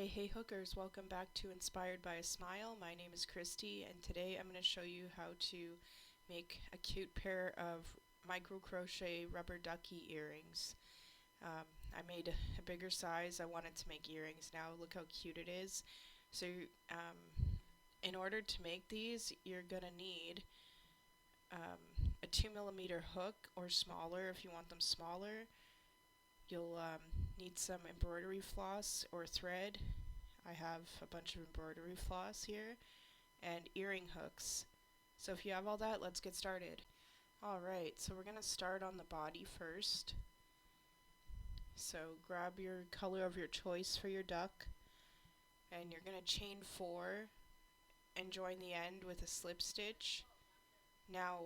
Hey hookers, welcome back to Inspired by a Smile. My name is Christy and today I'm going to show you how to make a cute pair of micro crochet rubber ducky earrings. I made a bigger size. I wanted to make earrings now. Look how cute it is. So in order to make these, you're going to need a 2mm hook or smaller if you want them smaller. You'll need some embroidery floss or thread. I have a bunch of embroidery floss here and earring hooks. So if you have all that, let's get started. Alright, so we're going to start on the body first. So grab your color of your choice for your duck and you're going to chain 4 and join the end with a slip stitch. Now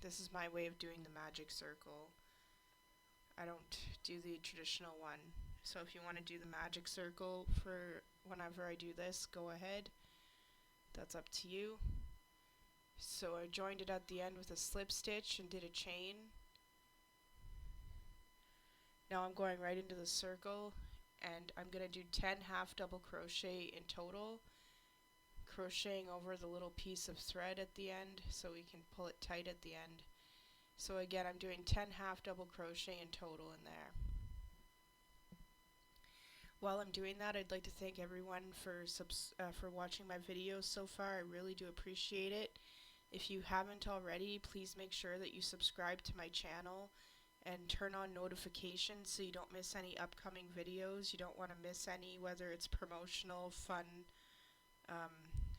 this is my way of doing the magic circle. I don't do the traditional one. So if you want to do the magic circle for whenever I do this, go ahead. That's up to you. So I joined it at the end with a slip stitch and did a chain. Now I'm going right into the circle and I'm going to do 10 half double crochet in total, crocheting over the little piece of thread at the end so we can pull it tight at the end. So again, I'm doing 10 half double crochet in total in there. While I'm doing that, I'd like to thank everyone for watching my videos so far. I really do appreciate it. If you haven't already, please make sure that you subscribe to my channel and turn on notifications so you don't miss any upcoming videos. You don't want to miss any, whether it's promotional, fun,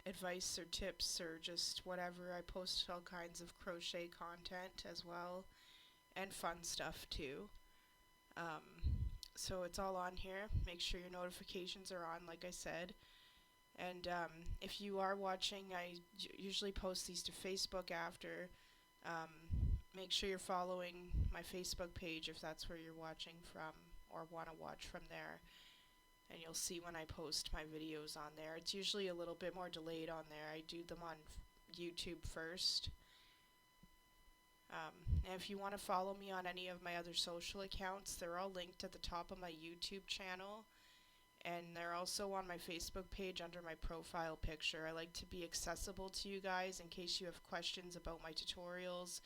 advice or tips or just whatever. I post all kinds of crochet content as well and fun stuff too. So it's all on here. Make sure your notifications are on, like I said. And if you are watching, I usually post these to Facebook after. Make sure you're following my Facebook page if that's where you're watching from or want to watch from there. And you'll see when I post my videos on there. It's usually a little bit more delayed on there. I do them on YouTube first. And if you want to follow me on any of my other social accounts, they're all linked at the top of my YouTube channel. And they're also on my Facebook page under my profile picture. I like to be accessible to you guys in case you have questions about my tutorials.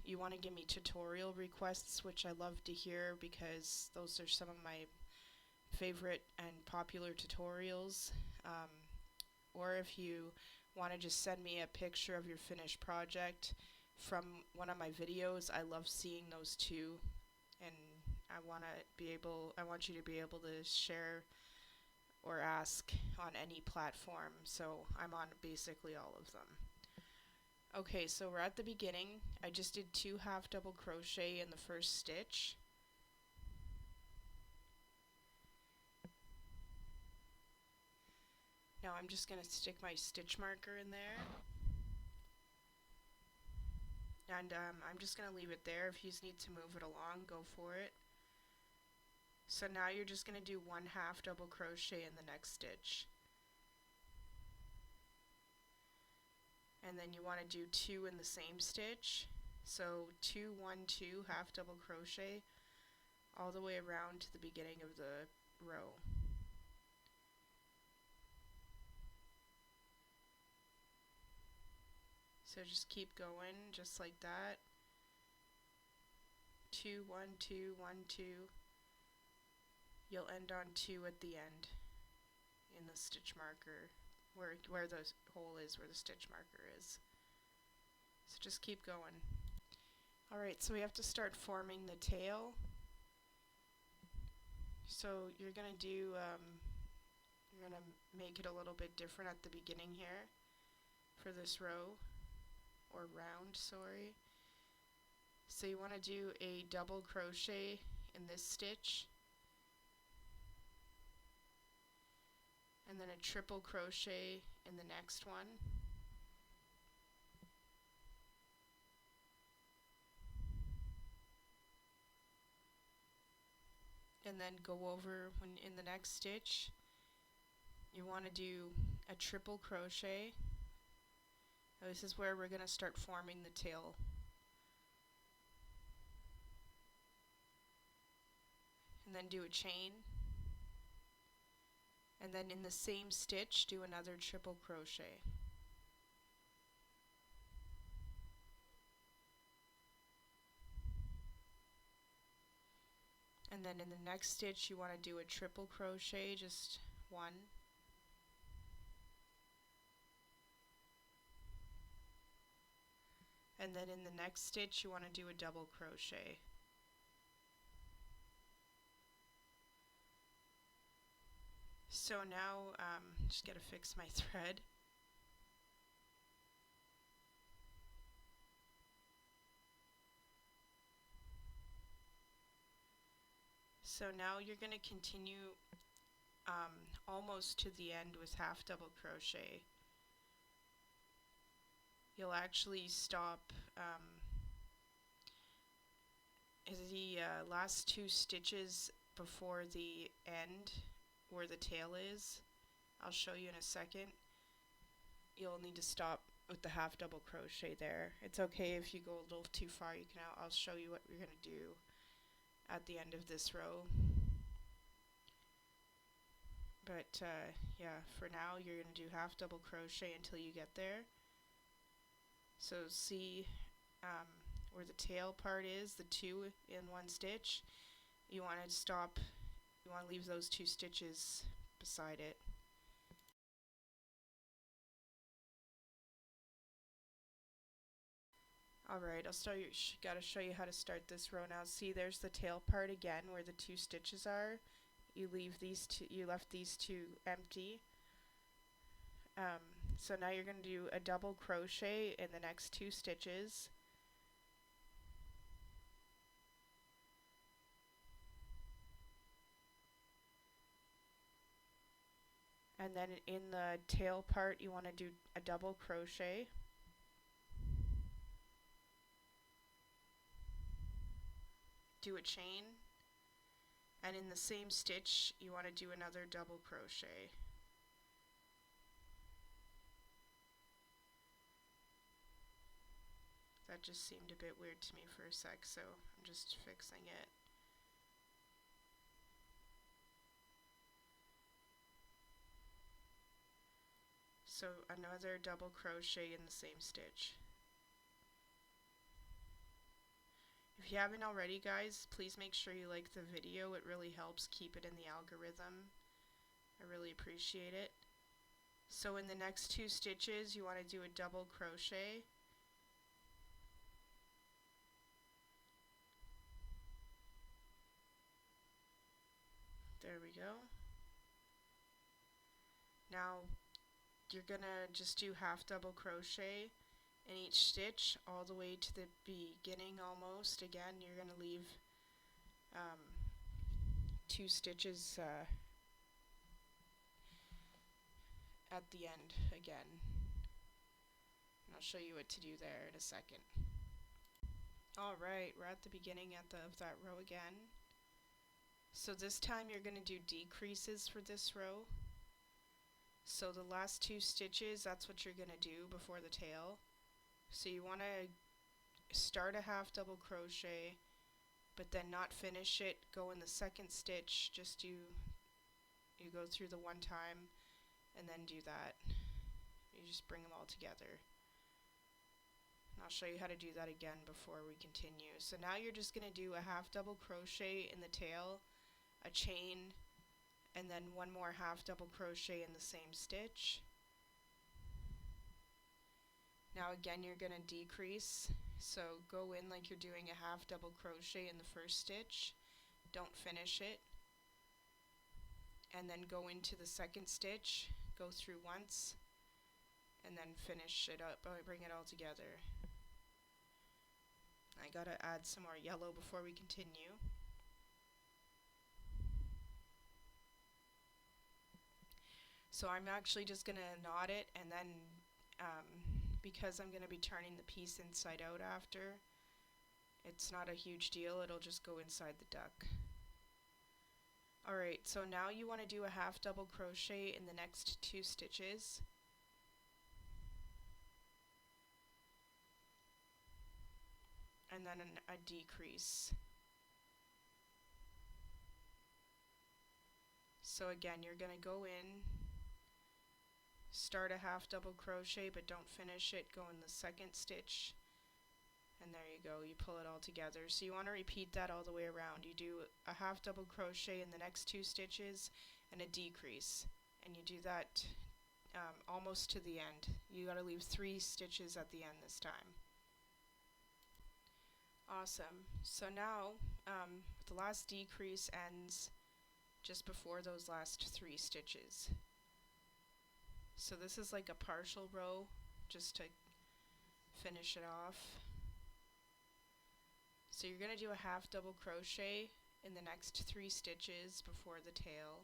You want to give me tutorial requests, which I love to hear because those are some of my favorite and popular tutorials. Or if you want to just send me a picture of your finished project from one of my videos, I love seeing those too, and I want you to be able to share or ask on any platform, so I'm on basically all of them. Okay, so we're at the beginning. I just did 2 half double crochet in the first stitch. Now I'm just going to stick my stitch marker in there. And I'm just going to leave it there. If you need to move it along, go for it. So now you're just going to do 1 half double crochet in the next stitch. And then you want to do 2 in the same stitch. So 2, 1, 2 half double crochet all the way around to the beginning of the row. So just keep going, just like that. 2, 1, 2, 1, 2. You'll end on 2 at the end in the stitch marker, where the hole is, where the stitch marker is. So just keep going. Alright, so we have to start forming the tail. So you're going to make it a little bit different at the beginning here for this row. Or round, sorry. So you want to do a double crochet in this stitch and then a triple crochet in the next one, and then go over when in the next stitch you want to do a triple crochet. Now this is where we're going to start forming the tail. And and then do a chain, and then in the same stitch do another triple crochet. And then in the next stitch you want to do a triple crochet, just one. And then in the next stitch you want to do a double crochet. So now, just gotta fix my thread. So now you're gonna continue almost to the end with half double crochet. You'll actually stop the last two stitches before the end where the tail is. I'll show you in a second. You'll need to stop with the half double crochet there. It's okay if you go a little too far, you can. I'll show you what you're gonna do at the end of this row. But yeah, for now you're gonna do half double crochet until you get there. So see where the tail part is, the two in one stitch, you want to stop, you want to leave those two stitches beside it. Alright, gotta show you how to start this row now. See, there's the tail part again where the two stitches are. You left these two empty. So now you're going to do a double crochet in the next two stitches. And then in the tail part you want to do a double crochet. Do a chain. And in the same stitch you want to do another double crochet. That just seemed a bit weird to me for a sec, so I'm just fixing it. So another double crochet in the same stitch. If you haven't already, guys, please make sure you like the video. It really helps keep it in the algorithm. I really appreciate it. So in the next two stitches you want to do a double crochet. There we go. Now you're gonna just do half double crochet in each stitch all the way to the beginning almost. Again, you're gonna leave two stitches at the end again. And I'll show you what to do there in a second. Alright, we're at the beginning of that row again. So this time you're going to do decreases for this row. So the last two stitches, that's what you're going to do before the tail. So you want to start a half double crochet, but then not finish it. Go in the second stitch, just you go through the one time and then do that. You just bring them all together. And I'll show you how to do that again before we continue. So now you're just going to do a half double crochet in the tail, a chain, and then one more half double crochet in the same stitch. Now again you're going to decrease, so go in like you're doing a half double crochet in the first stitch, don't finish it, and then go into the second stitch, go through once, and then finish it up, bring it all together. I gotta add some more yellow before we continue. So I'm actually just going to knot it, and then because I'm going to be turning the piece inside out after, it's not a huge deal, it'll just go inside the duck. Alright, so now you want to do a half double crochet in the next two stitches. And then a decrease. So again, you're going to go in, start a half double crochet, but don't finish it. Go in the second stitch, and there you go, you pull it all together. So you want to repeat that all the way around. You do a half double crochet in the next 2 stitches and a decrease, and you do that almost to the end. You got to leave 3 stitches at the end this time. Awesome. So now the last decrease ends just before those last 3 stitches. So this is like a partial row, just to finish it off. So you're going to do a half double crochet in the next 3 stitches before the tail.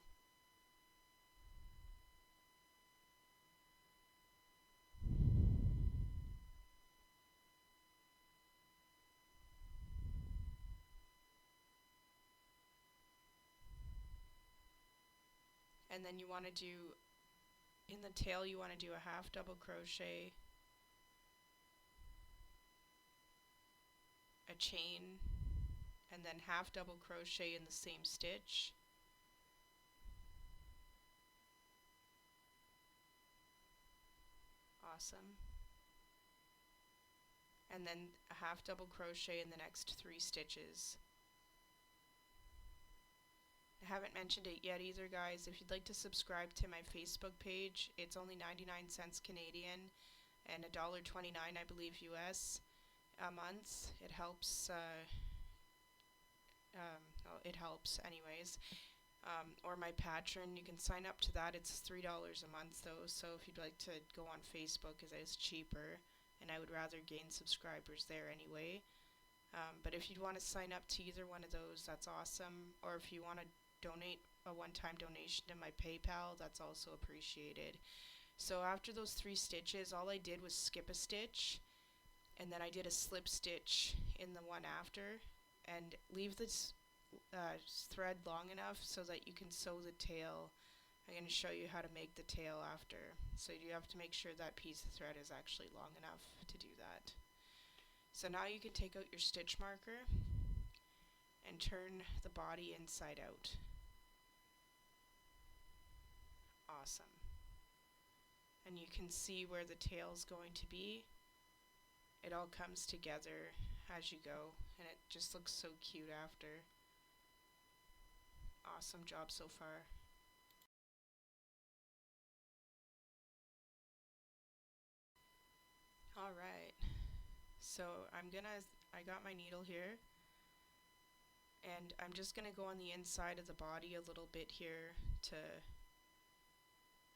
And then you want to do, in the tail you want to do a half double crochet, a chain, and then half double crochet in the same stitch. Awesome. And then a half double crochet in the next 3 stitches. I haven't mentioned it yet either, guys. If you'd like to subscribe to my Facebook page, it's only 99 cents Canadian and $1.29, I believe, US a month. It helps. It helps anyways. Or my Patreon, you can sign up to that. It's $3 a month though. So if you'd like to go on Facebook, it's cheaper, and I would rather gain subscribers there anyway. But if you'd want to sign up to either one of those, that's awesome. Or if you want to donate a one-time donation to my PayPal, that's also appreciated. So after those 3 stitches, all I did was skip a stitch, and then I did a slip stitch in the one after, and leave this thread long enough so that you can sew the tail. I'm going to show you how to make the tail after. So you have to make sure that piece of thread is actually long enough to do that. So now you can take out your stitch marker and turn the body inside out. Awesome. And you can see where the tail is going to be. It all comes together as you go, and it just looks so cute after. Awesome job so far. Alright, so I got my needle here, and I'm just gonna go on the inside of the body a little bit here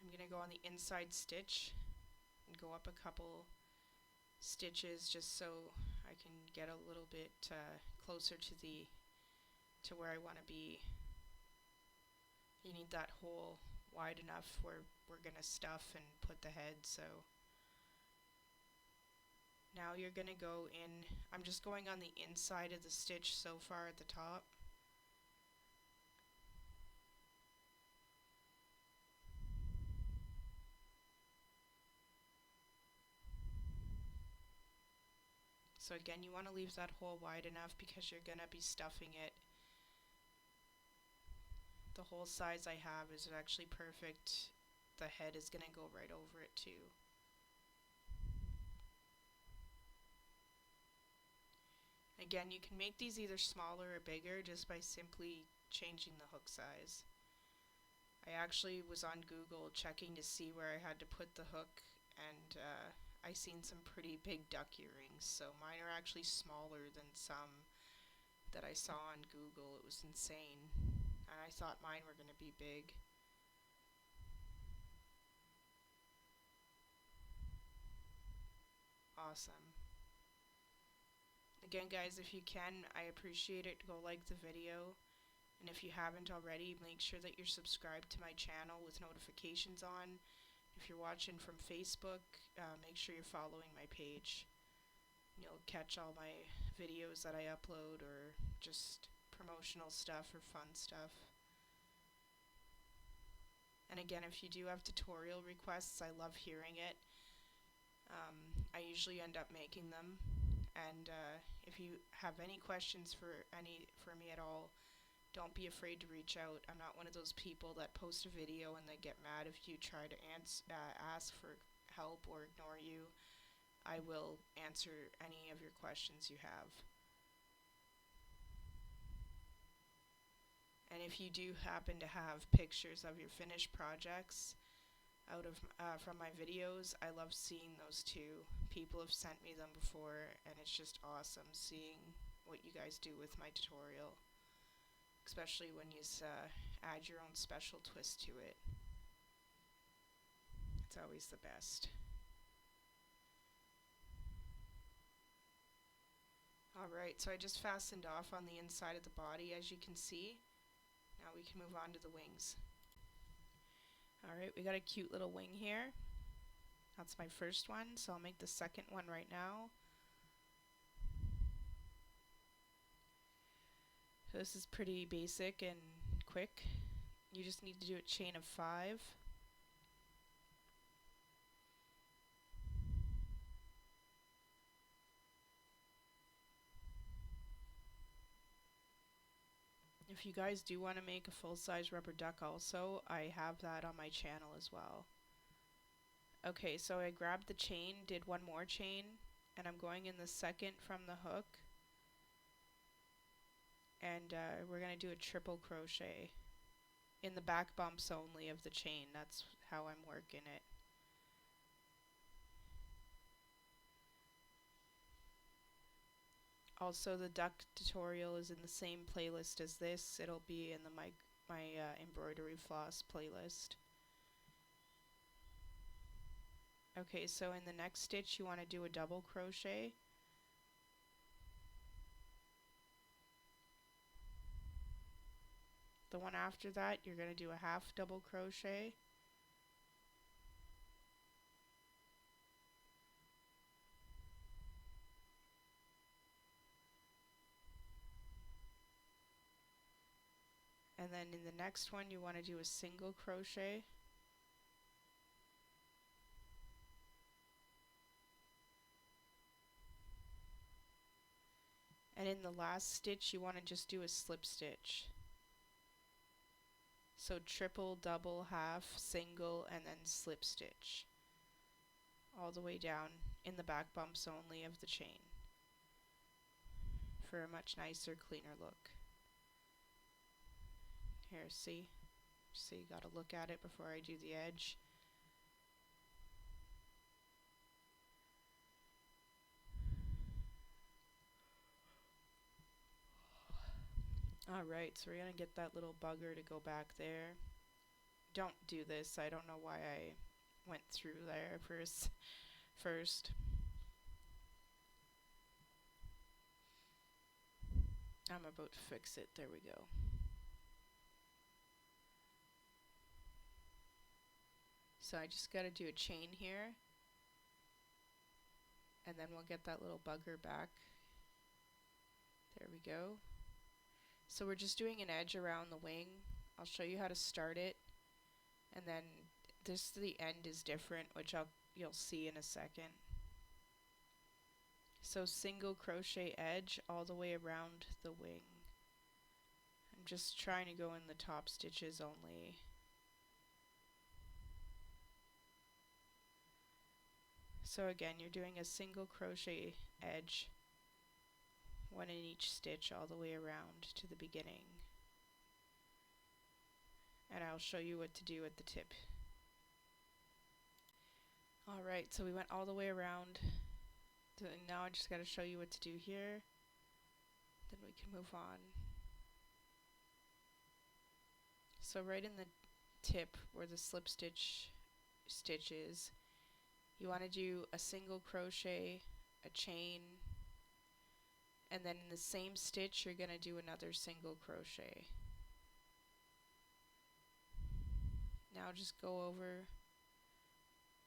I'm gonna go on the inside stitch and go up a couple stitches just so I can get a little bit closer to where I want to be. You need that hole wide enough where we're gonna stuff and put the head. So now you're gonna go in, I'm just going on the inside of the stitch so far at the top. So again, you want to leave that hole wide enough because you're going to be stuffing it. The hole size I have is actually perfect. The head is going to go right over it too. Again, you can make these either smaller or bigger just by simply changing the hook size. I actually was on Google checking to see where I had to put the hook, and I seen some pretty big duck earrings, so mine are actually smaller than some that I saw on Google. It was insane, and I thought mine were going to be big. Awesome. Again, guys, if you can, I appreciate it. Go like the video, and if you haven't already, make sure that you're subscribed to my channel with notifications on. If you're watching from Facebook, make sure you're following my page. You'll catch all my videos that I upload, or just promotional stuff or fun stuff. And again, if you do have tutorial requests, I love hearing it. I usually end up making them. And if you have any questions for me at all, don't be afraid to reach out. I'm not one of those people that post a video and they get mad if you try to ask for help or ignore you. I will answer any of your questions you have. And if you do happen to have pictures of your finished projects out of from my videos, I love seeing those too. People have sent me them before, and it's just awesome seeing what you guys do with my tutorial, especially when you add your own special twist to it. It's always the best. Alright, so I just fastened off on the inside of the body, as you can see. Now we can move on to the wings. Alright, we got a cute little wing here. That's my first one, so I'll make the second one right now. So this is pretty basic and quick. You just need to do a chain of 5. If you guys do want to make a full-size rubber duck also, I have that on my channel as well. Okay, so I grabbed the chain, did one more chain, and I'm going in the second from the hook. And we're going to do a triple crochet in the back bumps only of the chain. That's how I'm working it. Also, the duck tutorial is in the same playlist as this. It'll be in the my embroidery floss playlist. Okay, so in the next stitch you want to do a double crochet. The one after that you're going to do a half double crochet. And then in the next one you want to do a single crochet. And in the last stitch you want to just do a slip stitch. So triple, double, half, single, and then slip stitch all the way down in the back bumps only of the chain for a much nicer, cleaner look. Here, see? So you gotta look at it before I do the edge. Alright, so we're gonna get that little bugger to go back there. Don't do this. I don't know why I went through there first. I'm about to fix it. There we go. So I just gotta do a chain here, and then we'll get that little bugger back. There we go. So we're just doing an edge around the wing. I'll show you how to start it, and then the end is different, which you'll see in a second. So single crochet edge all the way around the wing. I'm just trying to go in the top stitches only. So again, you're doing a single crochet edge, one in each stitch all the way around to the beginning. And I'll show you what to do at the tip. Alright, so we went all the way around. So now I just got to show you what to do here. Then we can move on. So right in the tip where the slip stitch is, you want to do a single crochet, a chain, and then in the same stitch you're going to do another single crochet. Now just go over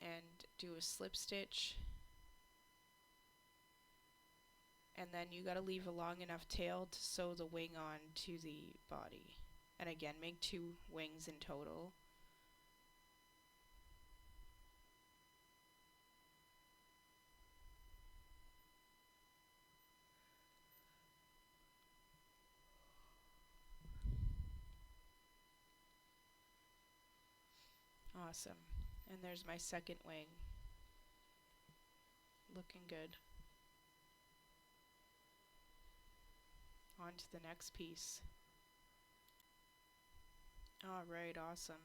and do a slip stitch, and then you got to leave a long enough tail to sew the wing on to the body. And again, make 2 wings in total. Awesome. And there's my second wing. Looking good. On to the next piece. Alright, awesome.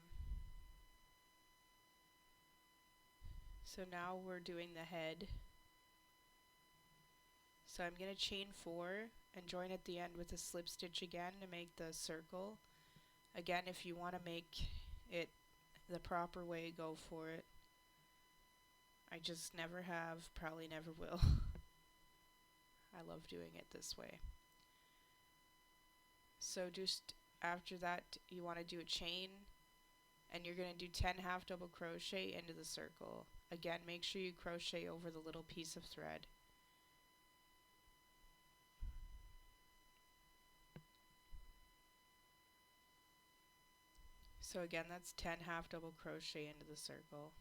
So now we're doing the head. So I'm going to chain 4 and join at the end with a slip stitch again to make the circle. Again, if you want to make it the proper way, go for it. I just never have, probably never will. I love doing it this way. So just after that, you want to do a chain, and you're going to do 10 half double crochet into the circle. Again, make sure you crochet over the little piece of thread. So again, that's 10 half double crochet into the circle.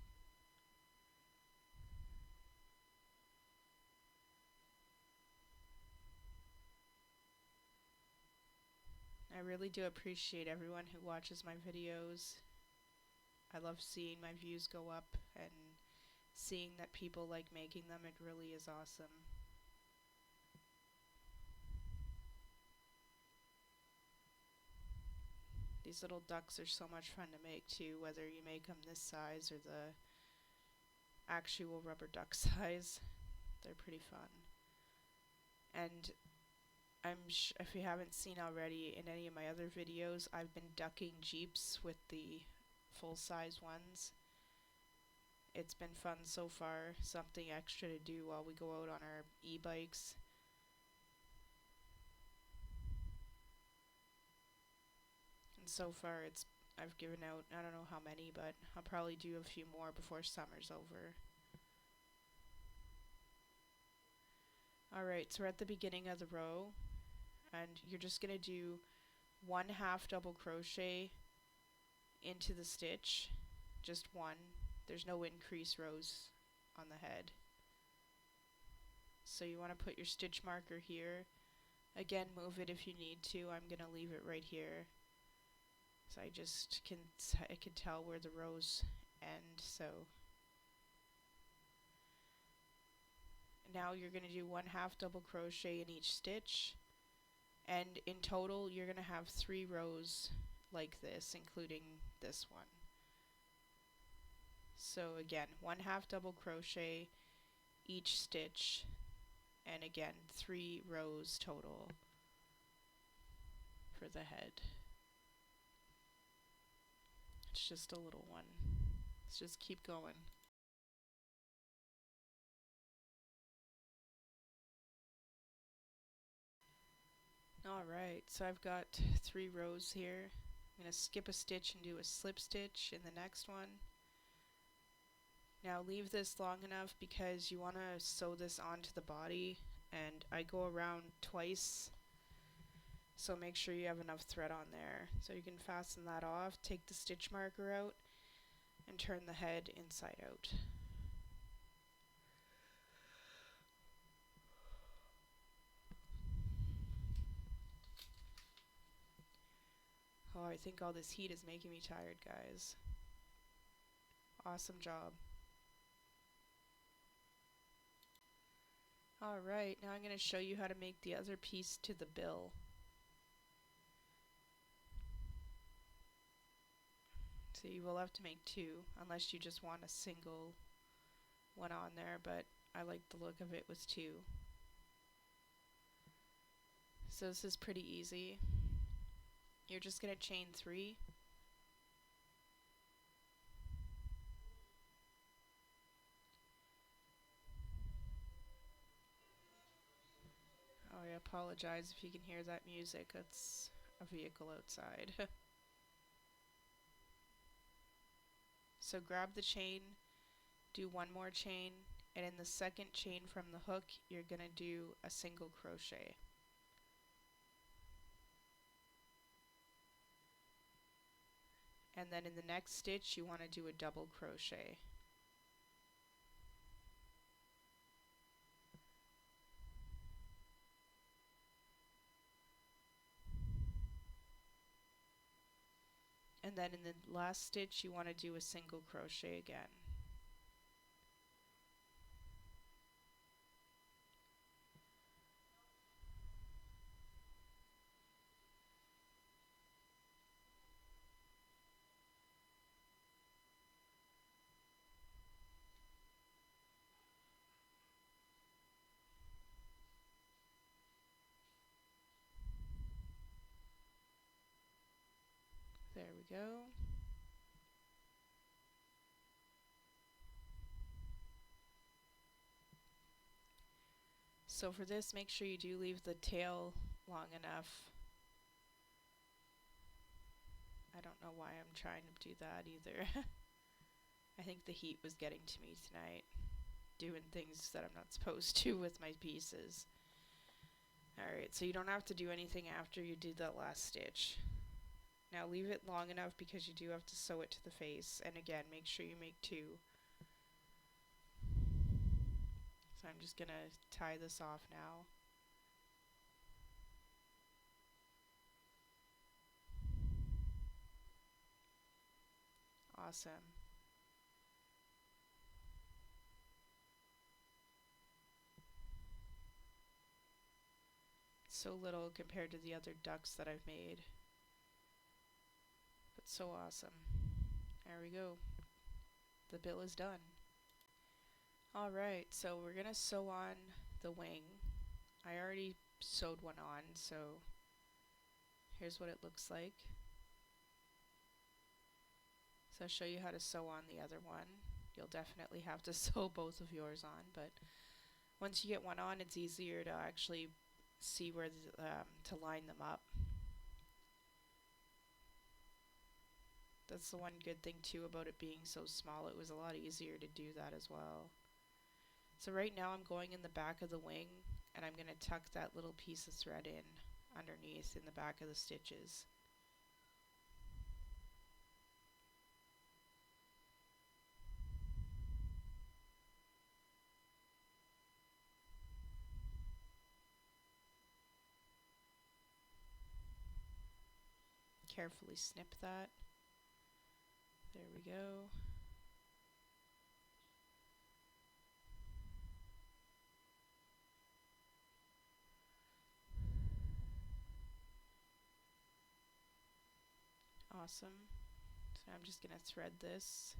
I really do appreciate everyone who watches my videos. I love seeing my views go up and seeing that people like making them. It really is awesome. These little ducks are so much fun to make too, whether you make them this size or the actual rubber duck size. They're pretty fun. And if you haven't seen already in any of my other videos, I've been ducking Jeeps with the full-size ones. It's been fun so far, something extra to do while we go out on our e-bikes. And so far I've given out, I don't know how many, but I'll probably do a few more before summer's over. Alright, so we're at the beginning of the row, and you're just going to do 1 half double crochet into the stitch, just one. There's no increase rows on the head. So you want to put your stitch marker here. Again, move it if you need to. I'm going to leave it right here. So I just can tell where the rows end. So now you're going to do 1 half double crochet in each stitch, and in total you're going to have 3 rows like this, including this one. So again, 1 half double crochet each stitch, and again 3 rows total for the head. It's just a little one. Let's just keep going. Alright, so I've got 3 rows here. I'm going to skip a stitch and do a slip stitch in the next one. Now leave this long enough because you want to sew this onto the body, and I go around twice, so make sure you have enough thread on there. So you can fasten that off, take the stitch marker out, and turn the head inside out. Oh, I think all this heat is making me tired, guys. Awesome job. Alright, now I'm going to show you how to make the other piece to the bill. So you will have to make 2, unless you just want a single one on there, but I like the look of it with 2. So this is pretty easy. You're just going to chain 3. Oh, I apologize if you can hear that music. That's a vehicle outside. So grab the chain, do 1 more chain, and in the second chain from the hook, you're going to do a single crochet. And then in the next stitch, you want to do a double crochet. And then in the last stitch you want to do a single crochet again. There we go. So for this, make sure you do leave the tail long enough. I don't know why I'm trying to do that either. I think the heat was getting to me tonight, doing things that I'm not supposed to with my pieces. Alright, so you don't have to do anything after you do that last stitch. Now leave it long enough because you do have to sew it to the face, and again, make sure you make 2. So I'm just gonna tie this off now. Awesome. So little compared to the other ducks that I've made, but so awesome. There we go. The bill is done. Alright, so we're gonna sew on the wing. I already sewed one on, so here's what it looks like. So I'll show you how to sew on the other one. You'll definitely have to sew both of yours on, but once you get one on, it's easier to actually see where to line them up. That's the one good thing too about it being so small. It was a lot easier to do that as well. So right now I'm going in the back of the wing, and I'm going to tuck that little piece of thread in underneath in the back of the stitches. Carefully snip that. There we go. Awesome. So I'm just going to thread this.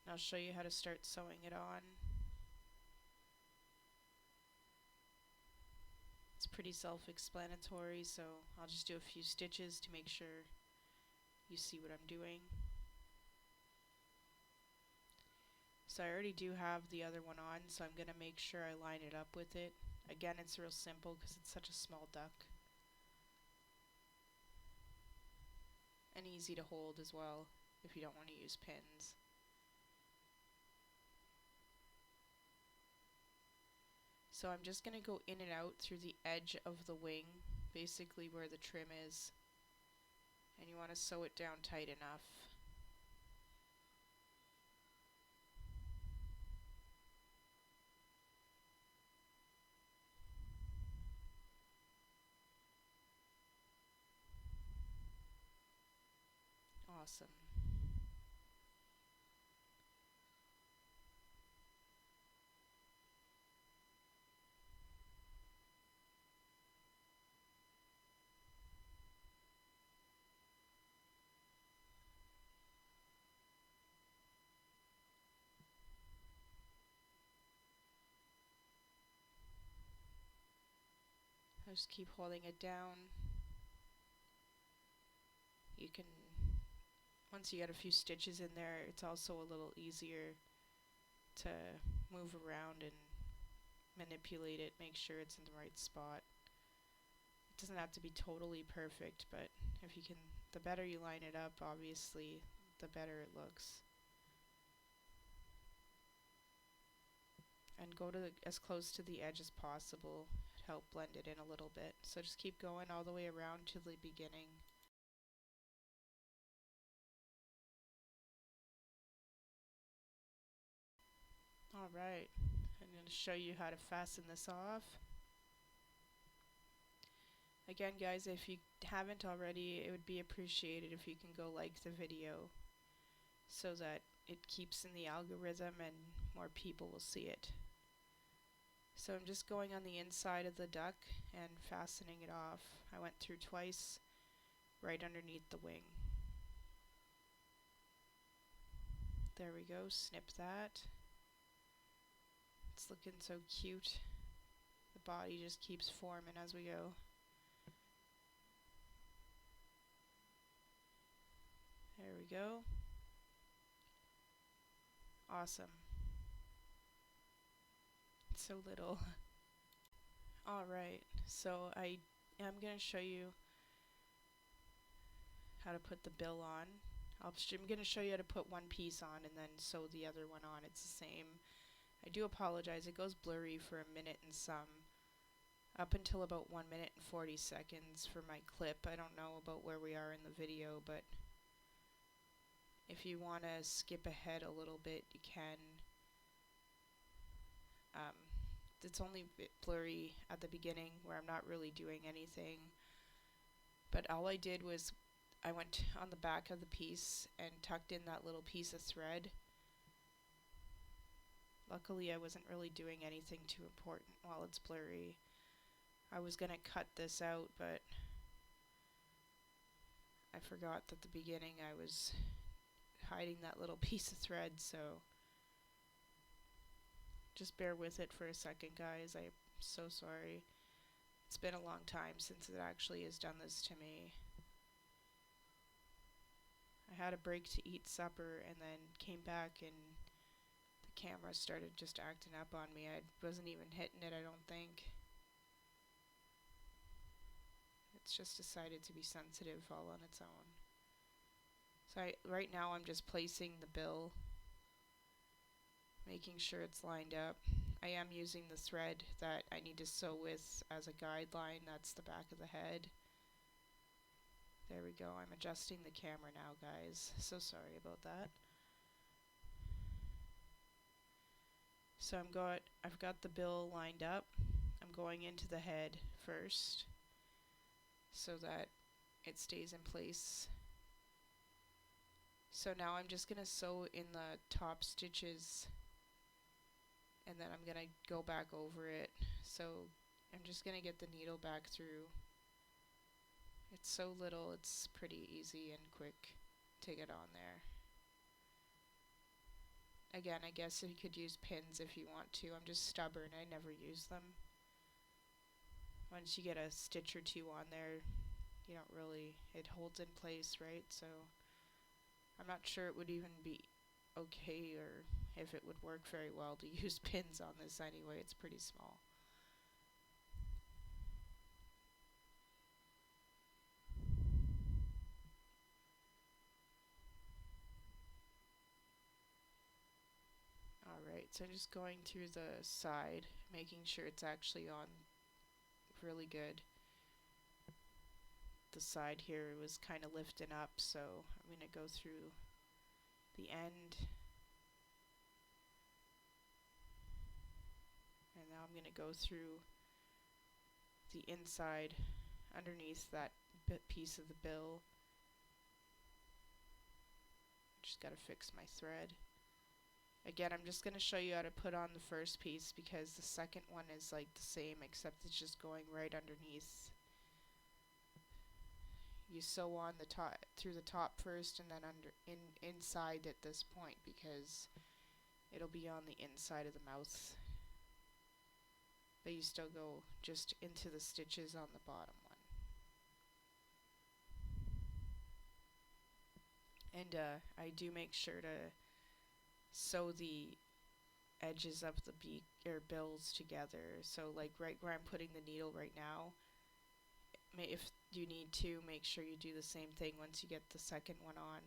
And I'll show you how to start sewing it on. It's pretty self-explanatory, so I'll just do a few stitches to make sure you see what I'm doing. So I already do have the other one on, so I'm going to make sure I line it up with it. Again, it's real simple because it's such a small duck. And easy to hold as well if you don't want to use pins. So I'm just going to go in and out through the edge of the wing, basically where the trim is. And you want to sew it down tight enough. Awesome. I'll just keep holding it down. You can, once you get a few stitches in there, it's also a little easier to move around and manipulate it, make sure it's in the right spot. It doesn't have to be totally perfect, but if you can, the better you line it up, obviously, the better it looks. And go to as close to the edge as possible to help blend it in a little bit. So just keep going all the way around to the beginning. Alright, I'm going to show you how to fasten this off. Again, guys, if you haven't already, it would be appreciated if you can go like the video so that it keeps in the algorithm and more people will see it. So I'm just going on the inside of the duck and fastening it off. I went through twice right underneath the wing. There we go, snip that. It's looking so cute. The body just keeps forming as we go. There we go. Awesome. It's so little. Alright, so I am going to show you how to put the bill on. I'm going to show you how to put one piece on and then sew the other one on. It's the same. I do apologize, it goes blurry for a minute and some. Up until about 1 minute and 40 seconds for my clip. I don't know about where we are in the video, but if you want to skip ahead a little bit, you can. It's only a bit blurry at the beginning where I'm not really doing anything. But all I did was I went on the back of the piece and tucked in that little piece of thread. Luckily I wasn't really doing anything too important while it's blurry. I was going to cut this out, but I forgot that at the beginning I was hiding that little piece of thread, so just bear with it for a second, guys. I'm so sorry. It's been a long time since it actually has done this to me. I had a break to eat supper and then came back and the camera started just acting up on me. I wasn't even hitting it, I don't think. It's just decided to be sensitive all on its own. So right now I'm just placing the bill, making sure it's lined up. I am using the thread that I need to sew with as a guideline. That's the back of the head. There we go. I'm adjusting the camera now, guys. So sorry about that. So I've got the bill lined up. I'm going into the head first so that it stays in place. So now I'm just going to sew in the top stitches and then I'm going to go back over it. So I'm just going to get the needle back through. It's so little, it's pretty easy and quick to get on there. Again, I guess you could use pins if you want to. I'm just stubborn, I never use them. Once you get a stitch or two on there, you don't really, it holds in place, right? So I'm not sure it would even be okay or if it would work very well to use pins on this anyway. It's pretty small. Alright, so just going through the side, making sure it's actually on really good. The side here was kind of lifting up, so I'm going to go through the end. And now I'm going to go through the inside underneath that piece of the bill. Just got to fix my thread. Again, I'm just going to show you how to put on the first piece because the second one is like the same except it's just going right underneath. You sew on the top through the top first and then inside at this point because it'll be on the inside of the mouth. But you still go just into the stitches on the bottom one. And I do make sure to sew the edges of the beak or bills together. So like right where I'm putting the needle right now, if you need to, make sure you do the same thing once you get the second one on.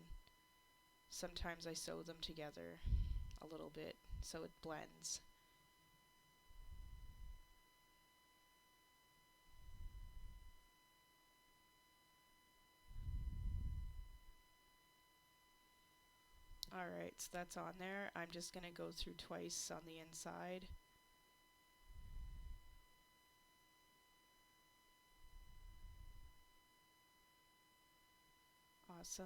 Sometimes I sew them together a little bit so it blends. Alright, so that's on there. I'm just going to go through twice on the inside. Awesome.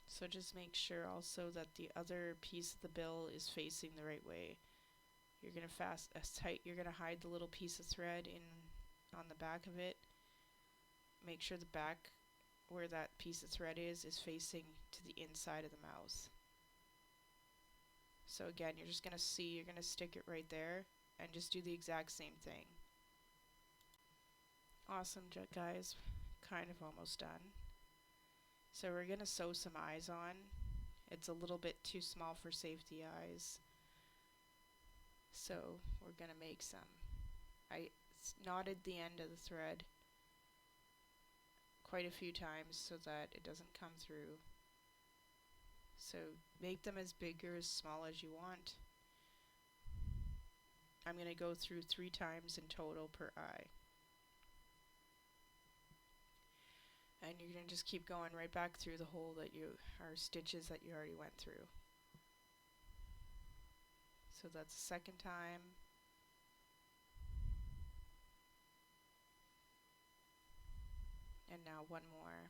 So just make sure also that the other piece of the bill is facing the right way. You're gonna you're gonna hide the little piece of thread in on the back of it. Make sure the back where that piece of thread is facing to the inside of the mouth. So again, you're gonna stick it right there and just do the exact same thing. Awesome, guys. Kind of almost done. So we're gonna sew some eyes on. It's a little bit too small for safety eyes. So we're gonna make some. I knotted the end of the thread quite a few times so that it doesn't come through. So make them as big or as small as you want. I'm going to go through 3 times in total per eye. And you're going to just keep going right back through the hole that you are stitches that you already went through. So that's the second time. And now one more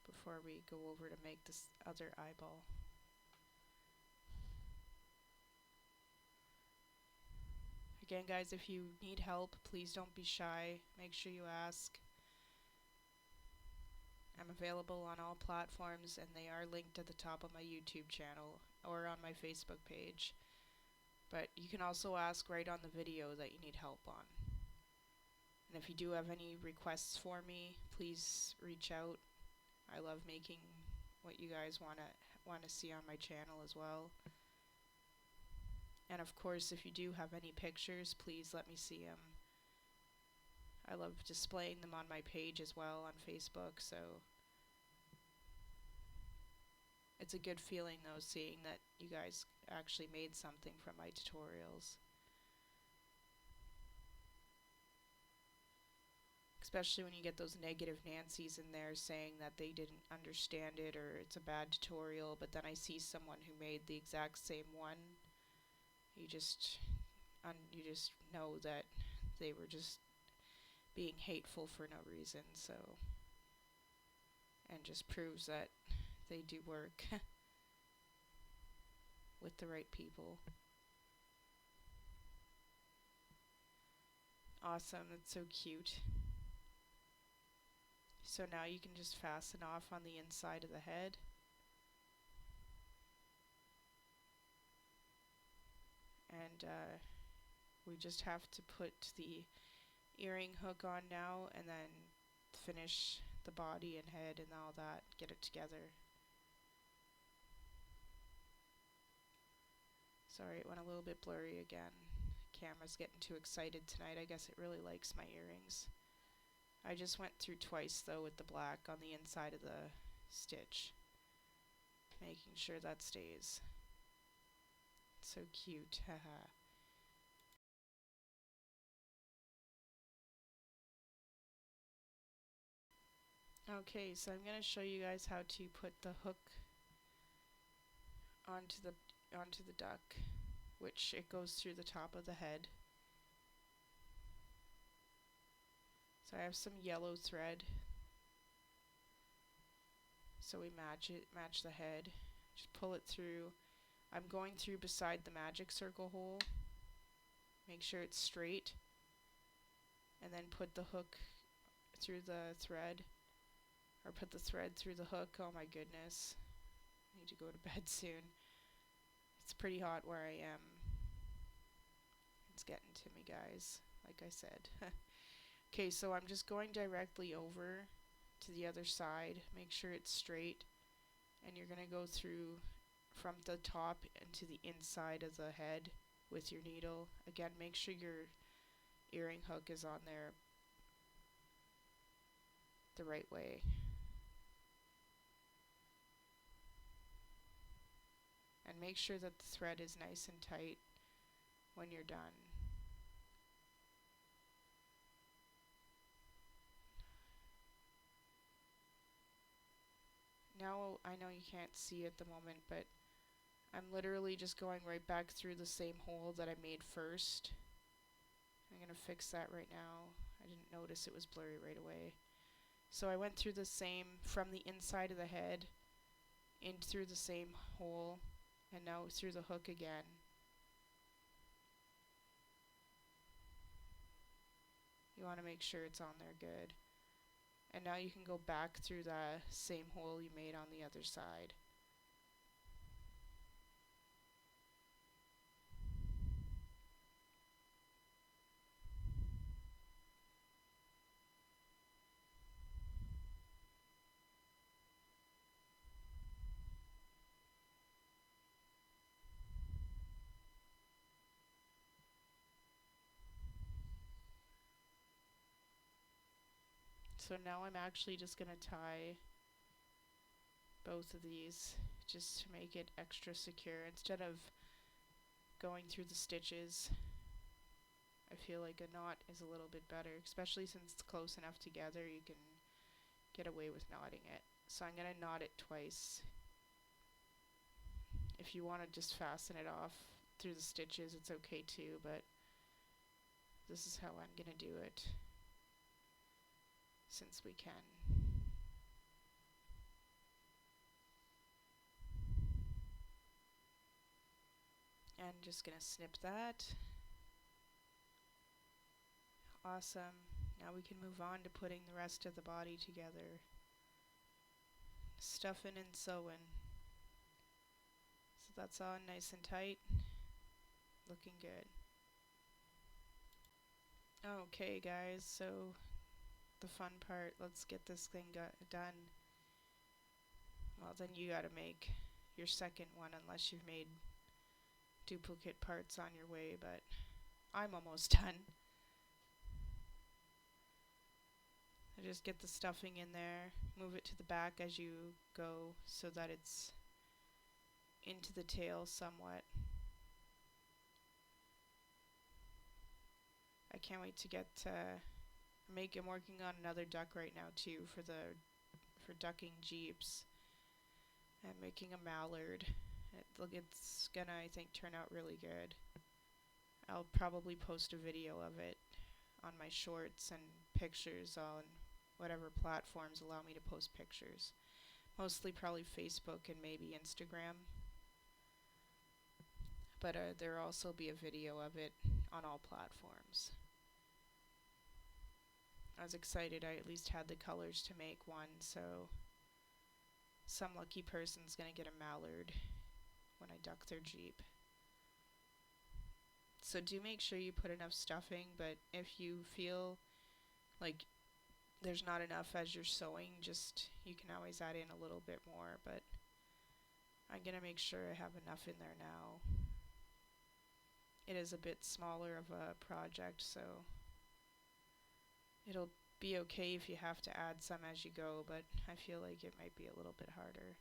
before we go over to make this other eyeball. Again, guys, if you need help, please don't be shy. Make sure you ask. I'm available on all platforms, and they are linked at the top of my YouTube channel or on my Facebook page. But you can also ask right on the video that you need help on. And if you do have any requests for me, please reach out. I love making what you guys want to see on my channel as well. And of course, if you do have any pictures, please let me see them. I love displaying them on my page as well on Facebook, so it's a good feeling though seeing that you guys actually made something from my tutorials. Especially when you get those negative Nancys in there saying that they didn't understand it or it's a bad tutorial, but then I see someone who made the exact same one. You just know that they were just being hateful for no reason, so, and just proves that they do work with the right people. Awesome, that's so cute. So now you can just fasten off on the inside of the head. And we just have to put the earring hook on now and then finish the body and head and all that, get it together. Sorry, it went a little bit blurry again. Camera's getting too excited tonight. I guess it really likes my earrings. I just went through twice though with the black on the inside of the stitch, making sure that stays. So cute, haha. Okay, so I'm going to show you guys how to put the hook onto the duck, which it goes through the top of the head. So I have some yellow thread. So we match the head. Just pull it through. I'm going through beside the magic circle hole. Make sure it's straight. And then put the hook through the thread. Or put the thread through the hook. Oh my goodness. I need to go to bed soon. It's pretty hot where I am. It's getting to me, guys. Like I said. Okay, so I'm just going directly over to the other side. Make sure it's straight. And you're going to go through from the top into the inside of the head with your needle. Again, make sure your earring hook is on there the right way. And make sure that the thread is nice and tight when you're done. Now I know you can't see at the moment, but I'm literally just going right back through the same hole that I made first. I'm going to fix that right now. I didn't notice it was blurry right away. So I went through the same, from the inside of the head, in through the same hole, and now through the hook again. You want to make sure it's on there good. And now you can go back through the same hole you made on the other side. So now I'm actually just going to tie both of these just to make it extra secure. Instead of going through the stitches, I feel like a knot is a little bit better, especially since it's close enough together you can get away with knotting it. So I'm going to knot it twice. If you want to just fasten it off through the stitches, it's okay too, but this is how I'm going to do it since we can. And just going to snip that. Awesome. Now we can move on to putting the rest of the body together. Stuffing and sewing. So that's on nice and tight. Looking good. Okay guys, so the fun part, let's get this thing done. Well, then you gotta make your second one unless you've made duplicate parts on your way, but I'm almost done. I just get the stuffing in there, move it to the back as you go so that it's into the tail somewhat. I can't wait to get I'm working on another duck right now too for ducking jeeps. I'm making a mallard. It's gonna, I think, turn out really good. I'll probably post a video of it on my shorts and pictures on whatever platforms allow me to post pictures. Mostly probably Facebook and maybe Instagram. But there'll also be a video of it on all platforms. I was excited I at least had the colors to make one, so some lucky person's gonna get a mallard when I duck their Jeep. So do make sure you put enough stuffing, but if you feel like there's not enough as you're sewing, you can always add in a little bit more, but I'm gonna make sure I have enough in there now. It is a bit smaller of a project, so it'll be okay if you have to add some as you go, but I feel like it might be a little bit harder.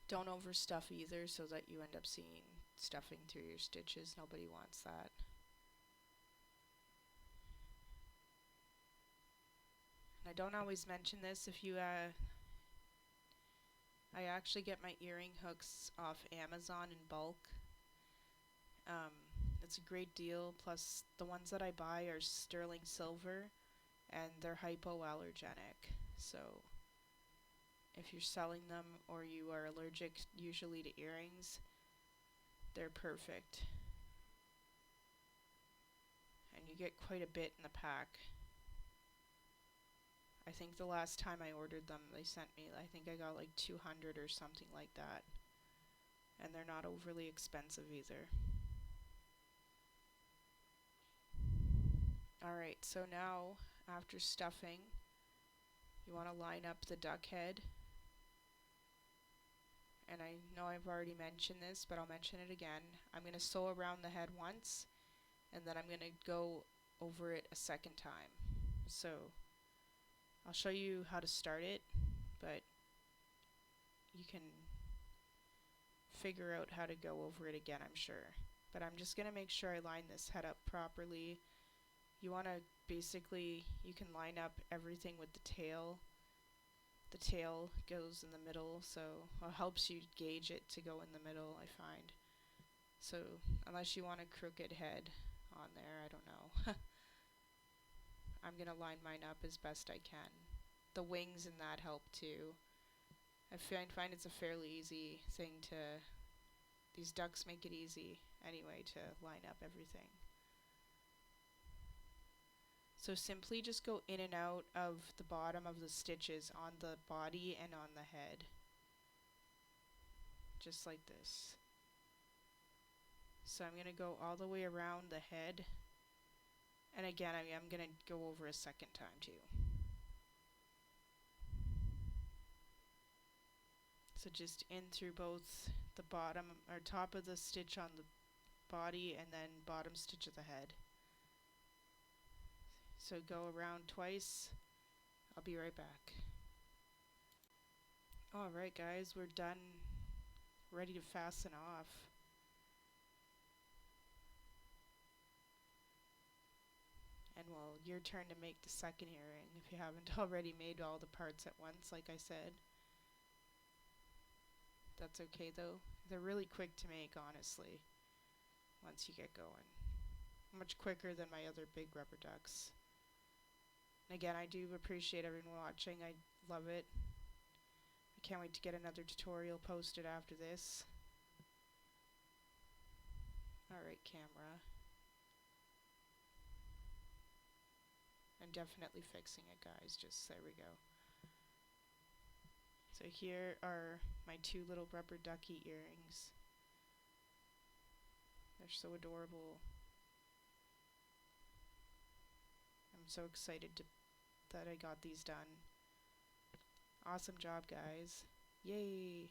Don't overstuff either so that you end up seeing stuffing through your stitches. Nobody wants that. And I don't always mention this. If you I actually get my earring hooks off Amazon in bulk. It's a great deal, plus the ones that I buy are sterling silver and they're hypoallergenic, so if you're selling them or you are allergic usually to earrings, they're perfect. And you get quite a bit in the pack. I think the last time I ordered them, they sent me, I think I got like 200 or something like that. And they're not overly expensive either. Alright, so now, after stuffing, you want to line up the duck head. And I know I've already mentioned this, but I'll mention it again. I'm going to sew around the head once, and then I'm going to go over it a second time. So I'll show you how to start it, but you can figure out how to go over it again, I'm sure. But I'm just going to make sure I line this head up properly You want to basically, you can line up everything with the tail. The tail goes in the middle, so it helps you gauge it to go in the middle, I find. So unless you want a crooked head on there, I don't know. I'm going to line mine up as best I can. The wings and that help too. I find it's a fairly easy thing to, these ducks make it easy anyway to line up everything. So simply just go in and out of the bottom of the stitches on the body and on the head. Just like this. So I'm going to go all the way around the head. And again, I'm going to go over a second time too. So just in through both the bottom or top of the stitch on the body and then bottom stitch of the head. So go around twice. I'll be right back. Alright guys, we're done. Ready to fasten off. And well, your turn to make the second earring if you haven't already made all the parts at once, like I said. That's okay though. They're really quick to make, honestly, once you get going. Much quicker than my other big rubber ducks. And again, I do appreciate everyone watching. I love it. I can't wait to get another tutorial posted after this. Alright, camera. I'm definitely fixing it, guys. Just there we go. So here are my two little rubber ducky earrings. They're so adorable. I'm so excited that I got these done. Awesome job, guys. Yay!